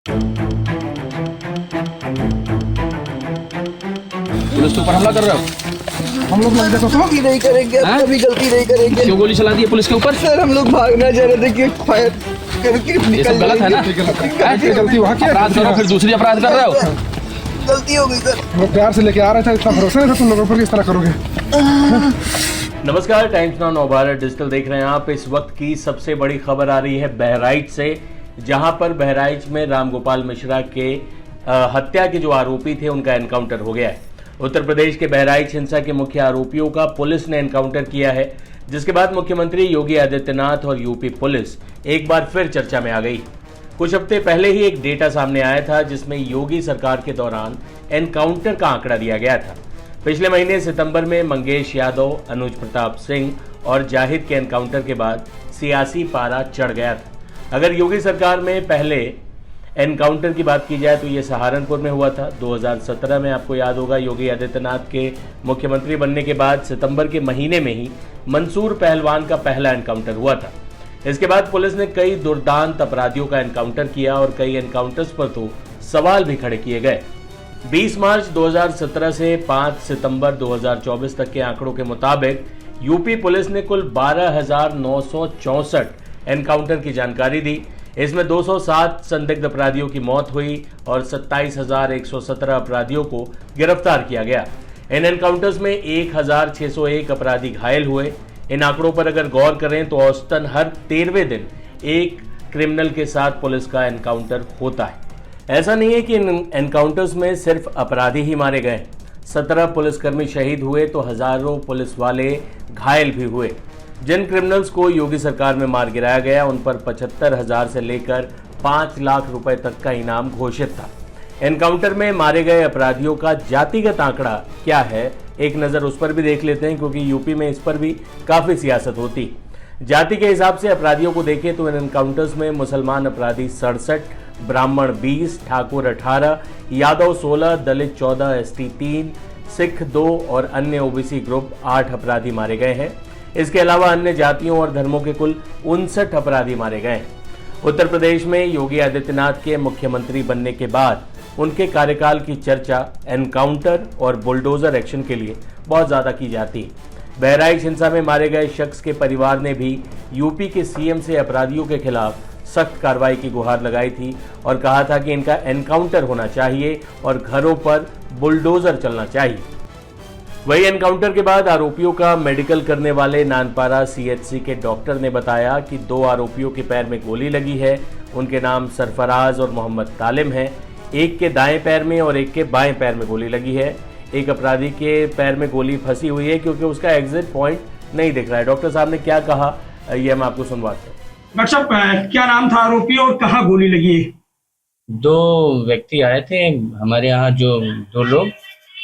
Police के ऊपर हमला कर रहे हो? हम लोग देखो गलती नहीं करेंगे, अब कभी गलती नहीं करेंगे। क्यों गोली चला दी है पुलिस के ऊपर? सर हम लोग भागना चाह रहे थे कि फायर करके ये सब गलत है ना? गलती वहाँ की अपराध करो फिर दूसरी अपराध कर रहे हो? गलती हो गई सर। वो प्यार से लेके आ रहा था, इतना भरोसा नहीं था तुम लोगों पर, किस तरह करोगे? नमस्कार, टाइम्स नाउ नवभारत डिजिटल देख रहे हैं आप। इस वक्त की सबसे बड़ी खबर आ रही है बहराइच से, जहां पर बहराइच में रामगोपाल मिश्रा के हत्या के जो आरोपी थे उनका एनकाउंटर हो गया है। उत्तर प्रदेश के बहराइच हिंसा के मुख्य आरोपियों का पुलिस ने एनकाउंटर किया है, जिसके बाद मुख्यमंत्री योगी आदित्यनाथ और यूपी पुलिस एक बार फिर चर्चा में आ गई। कुछ हफ्ते पहले ही एक डेटा सामने आया था जिसमें योगी सरकार के दौरान एनकाउंटर का आंकड़ा दिया गया था। पिछले महीने सितंबर में मंगेश यादव, अनुज प्रताप सिंह और जाहिद के एनकाउंटर के बाद सियासी पारा चढ़ गया था। अगर योगी सरकार में पहले एनकाउंटर की बात की जाए तो ये सहारनपुर में हुआ था 2017 में। आपको याद होगा, योगी आदित्यनाथ के मुख्यमंत्री बनने के बाद सितंबर के महीने में ही मंसूर पहलवान का पहला एनकाउंटर हुआ था। इसके बाद पुलिस ने कई दुर्दांत अपराधियों का एनकाउंटर किया और कई एनकाउंटर्स पर तो सवाल भी खड़े किए गए। 20 मार्च 2017 से 5 सितंबर 2024 तक के आंकड़ों के मुताबिक यूपी पुलिस ने कुल 12,964 एनकाउंटर की जानकारी दी। इसमें 207 संदिग्ध अपराधियों की मौत हुई और 27,117 अपराधियों को गिरफ्तार किया गया। इन एनकाउंटर्स में 1,601 अपराधी घायल हुए। इन आंकड़ों पर अगर गौर करें तो औसतन हर 13वें दिन एक क्रिमिनल के साथ पुलिस का एनकाउंटर होता है। ऐसा नहीं है कि इन एनकाउंटर्स में सिर्फ अपराधी ही मारे गए। 17 पुलिसकर्मी शहीद हुए तो हजारों पुलिस वाले घायल भी हुए। जिन क्रिमिनल्स को योगी सरकार में मार गिराया गया उन पर 75,000 से लेकर 5 लाख रुपए तक का इनाम घोषित था। एनकाउंटर में मारे गए अपराधियों का जातिगत आंकड़ा क्या है, एक नज़र उस पर भी देख लेते हैं, क्योंकि यूपी में इस पर भी काफ़ी सियासत होती। जाति के हिसाब से अपराधियों को देखें तो इन एनकाउंटर्स में मुसलमान अपराधी 67, ब्राह्मण 20, ठाकुर 18, यादव 16, दलित 14, एसटी 3, सिख 2 और अन्य ओबीसी ग्रुप 8 अपराधी मारे गए हैं। इसके अलावा अन्य जातियों और धर्मों के कुल 59 अपराधी मारे गए हैं। उत्तर प्रदेश में योगी आदित्यनाथ के मुख्यमंत्री बनने के बाद उनके कार्यकाल की चर्चा एनकाउंटर और बुलडोजर एक्शन के लिए बहुत ज़्यादा की जाती है। बहराइच हिंसा में मारे गए शख्स के परिवार ने भी यूपी के सीएम से अपराधियों के खिलाफ सख्त कार्रवाई की गुहार लगाई थी और कहा था कि इनका एनकाउंटर होना चाहिए और घरों पर बुलडोजर चलना चाहिए। वही एनकाउंटर के बाद आरोपियों का मेडिकल करने वाले नानपारा सीएचसी के डॉक्टर ने बताया कि 2 आरोपियों के पैर में गोली लगी है। उनके नाम सरफराज और मोहम्मद तालिम हैं। एक के दाएं पैर में और एक के बाएं पैर में गोली लगी है। एक अपराधी के पैर में गोली फंसी हुई है क्योंकि उसका एग्जिट पॉइंट नहीं दिख रहा है। डॉक्टर साहब ने क्या कहा, ये हम आपको सुनवाते हैं। डॉक्टर साहब, क्या नाम था आरोपी और कहाँ गोली लगी है? 2 व्यक्ति आए थे हमारे यहाँ, जो 2 लोग,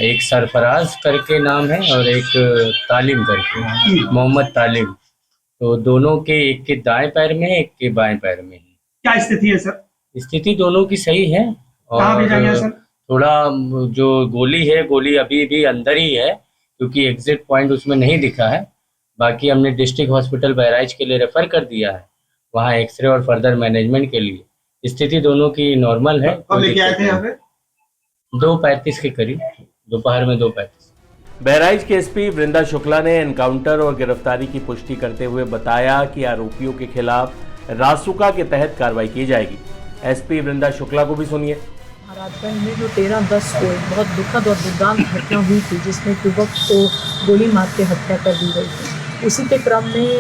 एक सरफराज करके नाम है और एक तालिम करके, मोहम्मद तालिम। तो दोनों के, एक के दाएं पैर में, एक के बाएं पैर में है। क्या स्थिति है सर? स्थिति दोनों की सही है। कहाँ भेजा गया सर? थोड़ा जो गोली है, गोली अभी भी अंदर ही है क्योंकि एग्जिट पॉइंट उसमें नहीं दिखा है। बाकी हमने डिस्ट्रिक्ट हॉस्पिटल बहराइच के लिए रेफर कर दिया है, वहाँ एक्सरे और फर्दर मैनेजमेंट के लिए। स्थिति दोनों की नॉर्मल है। कब लेके आए थे यहाँ पे? 2:35 के करीब, दोपहर में 2:35। बहराइच के एसपी वृंदा शुक्ला ने एनकाउंटर और गिरफ्तारी की पुष्टि करते हुए बताया कि आरोपियों के खिलाफ रासुका के तहत कार्रवाई की जाएगी। एसपी वृंदा शुक्ला को भी सुनिए। महाराजगंज में जो 13/10 को बहुत दुखद और दुर्दांत घटना हुई थी, जिसमें युवक को गोली मार के हत्या कर दी गई थी, उसी के क्रम में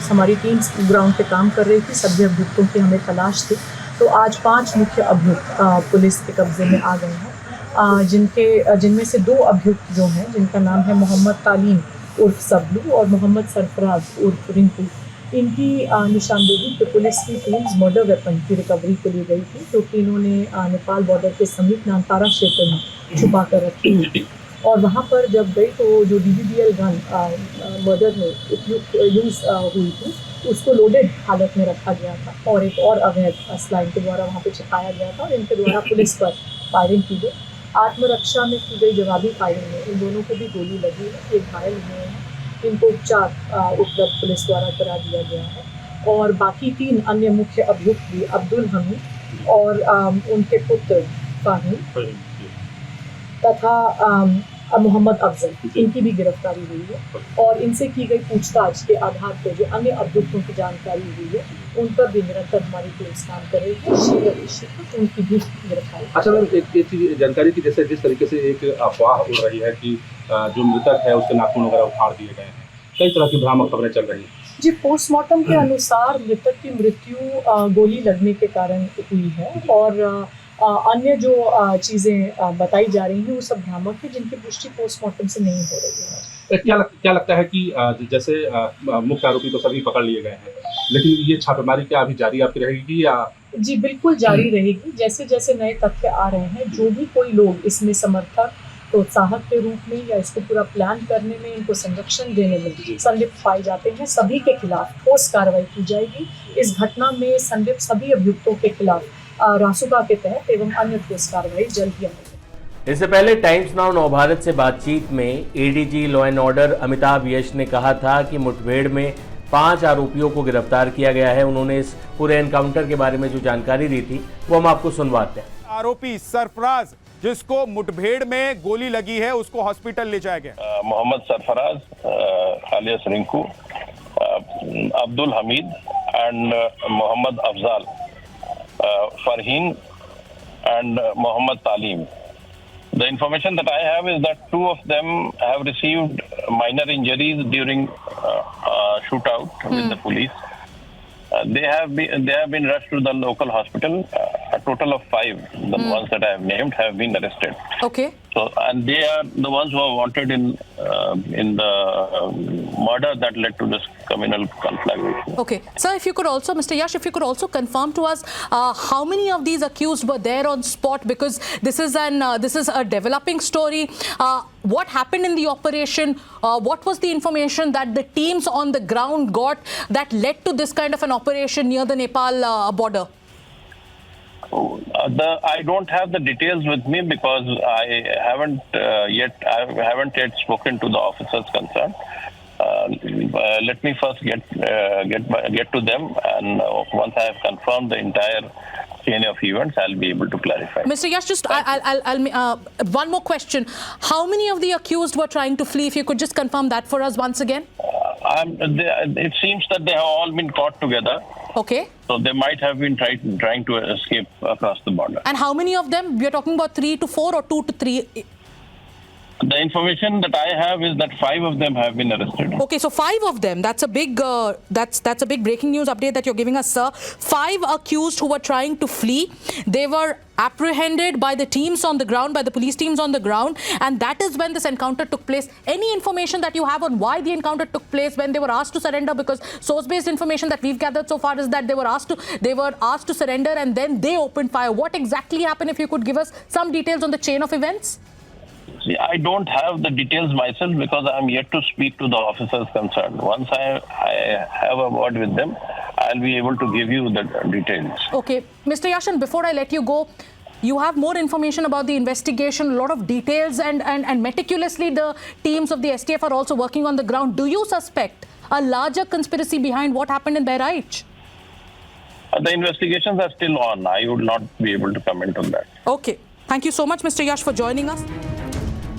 हमारी टीम ग्राउंड पे काम कर रही थी। सभी अभियुक्तों की हमें तलाश थी, तो आज 5 मुख्य अभियुक्त पुलिस के कब्जे में आ गए हैं, जिनमें से 2 अभियुक्त जो हैं, जिनका नाम है मोहम्मद तालीम उर्फ सबलू और मोहम्मद सरफराज उर्फ रिंकू। इनकी निशानदेही पे पुलिस की टीम्स मर्डर वेपन की रिकवरी के लिए गई थी, जो कि इन्होंने नेपाल बॉर्डर के समीप नानपारा क्षेत्र में छुपा कर रखी थी। और वहाँ पर जब गई तो जो DBBL गन मर्डर में उपयुक्त यूज़ हुई थी, उसको लोडेड हालत में रखा गया था और एक और अवैध असला इनके द्वारा वहाँ पे छिपाया गया था और इनके द्वारा पुलिस पर फायरिंग की गई। आत्मरक्षा में की गई जवाबी फायरिंग में इन दोनों को भी गोली लगी है, एक घायल हुए हैं। इनको उपचार उपलब्ध पुलिस द्वारा करा दिया गया है और बाकी 3 अन्य मुख्य अभियुक्त भी, अब्दुल हमीद, और उनके पुत्र फाहीम तथा मोहम्मद अफजल, इनकी भी गिरफ्तारी हुई है और इनसे की गई पूछताछ के आधार पर जो अन्य अभियुक्तों की जानकारी हुई है उन पर भी निरंतर हमारी टीम्स काम कर रही है। शीघ्र उनकी भी गिरफ्तारी। अच्छा मैम, एक चीज जानकारी की, जैसे जिस तरीके से एक अफवाह उड़ रही है कि जो मृतक है उसके नाखून वगैरह उखाड़ दिए गए हैं, कई तरह की भ्रामक खबरें चल रही हैं। जी, पोस्टमार्टम के अनुसार मृतक की मृत्यु गोली लगने के कारण हुई है और अन्य जो चीज़ें बताई जा रही हैं वो सब भ्रामक है, जिनकी पुष्टि पोस्टमार्टम से नहीं हो रही है। क्या लगता है कि जैसे मुख्य आरोपी तो सभी पकड़ लिए गए हैं, लेकिन ये छापेमारी क्या अभी जारी आपकी रहेगी या? जी बिल्कुल जारी रहेगी। जैसे जैसे नए तथ्य आ रहे हैं, जो भी कोई लोग इसमें समर्थक प्रोत्साहक के रूप में या इसको पूरा प्लान करने में, इनको संरक्षण देने में संलिप्त पाए जाते हैं, सभी के खिलाफ ठोस कार्रवाई की जाएगी। इस घटना में संलिप्त सभी अभियुक्तों के खिलाफ रासुका के तहत एवं अन्य ठोस कार्रवाई जल्द ही आएगी। इससे पहले टाइम्स नाउ नवभारत से बातचीत में ADG law and order Amitabh Yash ने कहा था कि मुठभेड़ में 5 आरोपियों को गिरफ्तार किया गया है। उन्होंने इस पूरे एनकाउंटर के बारे में जो जानकारी दी थी वो हम आपको सुनवाते हैं। आरोपी सरफराज जिसको मुठभेड़ में गोली लगी है उसको हॉस्पिटल ले जाया गया। Mohammed Sarfaraz alias Rinku, Abdul Hamid and Mohammed Afzal, Farheen and Mohammed Talim. The information that I have is that 2 of them have received minor injuries during shootout with the police. They have been rushed to the local hospital. A total of 5, the ones that I have named, have been arrested. Okay. So, and they are the ones who are wanted in the murder that led to this communal conflagration. Okay, sir, if you could also, Mr. Yash, if you could also confirm to us how many of these accused were there on spot, because this is a developing story. What happened in the operation? What was the information that the teams on the ground got that led to this kind of an operation near the Nepal border? I don't have the details with me because I haven't yet spoken to the officers concerned. Let me first get to them, and once I have confirmed the entire chain of events, I'll be able to clarify. Mr. Yash, just I'll one more question. How many of the accused were trying to flee? If you could just confirm that for us once again. It seems that they have all been caught together. Okay. So they might have been trying to escape across the border. And how many of them? We are talking about 3 to 4 or 2 to 3? The information that I have is that 5 of them have been arrested. Okay, so 5 of them. That's a big that's a big breaking news update that you're giving us, sir. 5 accused who were trying to flee. They were apprehended by the teams on the ground, by the police teams on the ground, and that is when this encounter took place. Any information that you have on why the encounter took place, when they were asked to surrender? Because source-based information that we've gathered so far is that they were asked to surrender and then they opened fire. What exactly happened? If you could give us some details on the chain of events. See, I don't have the details myself because I am yet to speak to the officers concerned. Once I have a word with them, I'll be able to give you the details. Okay. Mr. Yashan, before I let you go, you have more information about the investigation, a lot of details, and meticulously the teams of the STF are also working on the ground. Do you suspect a larger conspiracy behind what happened in Bahraich? The investigations are still on. I would not be able to comment on that. Okay. Thank you so much, Mr. Yash, for joining us.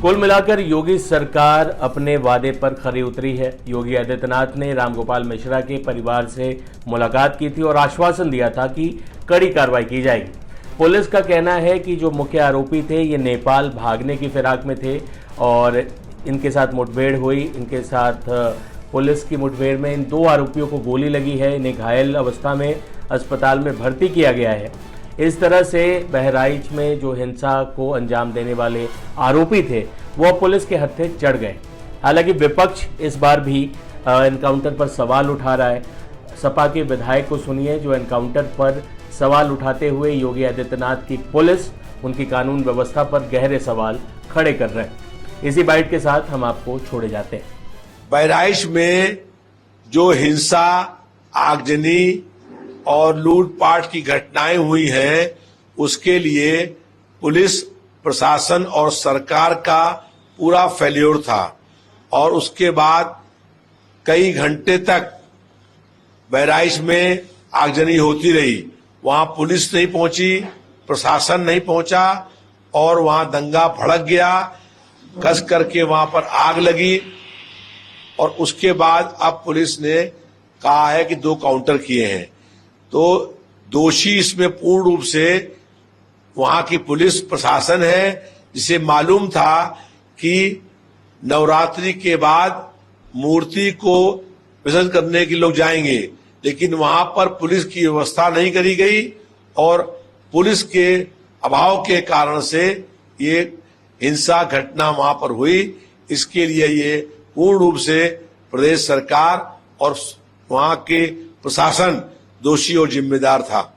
कुल मिलाकर योगी सरकार अपने वादे पर खरी उतरी है। योगी आदित्यनाथ ने रामगोपाल मिश्रा के परिवार से मुलाकात की थी और आश्वासन दिया था कि कड़ी कार्रवाई की जाएगी। पुलिस का कहना है कि जो मुख्य आरोपी थे ये नेपाल भागने की फिराक में थे और इनके साथ मुठभेड़ हुई। इनके साथ पुलिस की मुठभेड़ में इन 2 आरोपियों को गोली लगी है। इन्हें घायल अवस्था में अस्पताल में भर्ती किया गया है। इस तरह से बहराइच में जो हिंसा को अंजाम देने वाले आरोपी थे वो पुलिस के हत्थे चढ़ गए। हालांकि विपक्ष इस बार भी एनकाउंटर पर सवाल उठा रहा है। सपा के विधायक को सुनिए जो एनकाउंटर पर सवाल उठाते हुए योगी आदित्यनाथ की पुलिस, उनकी कानून व्यवस्था पर गहरे सवाल खड़े कर रहे हैं। इसी बाइट के साथ हम आपको छोड़े जाते हैं। बहराइच में जो हिंसा, आगजनी और लूटपाट की घटनाएं हुई हैं, उसके लिए पुलिस प्रशासन और सरकार का पूरा फेल्योर था और उसके बाद कई घंटे तक बहराइच में आगजनी होती रही। वहां पुलिस नहीं पहुंची, प्रशासन नहीं पहुंचा और वहां दंगा भड़क गया, कस करके वहां पर आग लगी और उसके बाद अब पुलिस ने कहा है कि 2 काउंटर किए हैं। तो दोषी इसमें पूर्ण रूप से वहां की पुलिस प्रशासन है, जिसे मालूम था कि नवरात्रि के बाद मूर्ति को विसर्जन करने के लोग जाएंगे, लेकिन वहां पर पुलिस की व्यवस्था नहीं करी गई और पुलिस के अभाव के कारण से ये हिंसा घटना वहां पर हुई। इसके लिए ये पूर्ण रूप से प्रदेश सरकार और वहां के प्रशासन दोषी और जिम्मेदार था।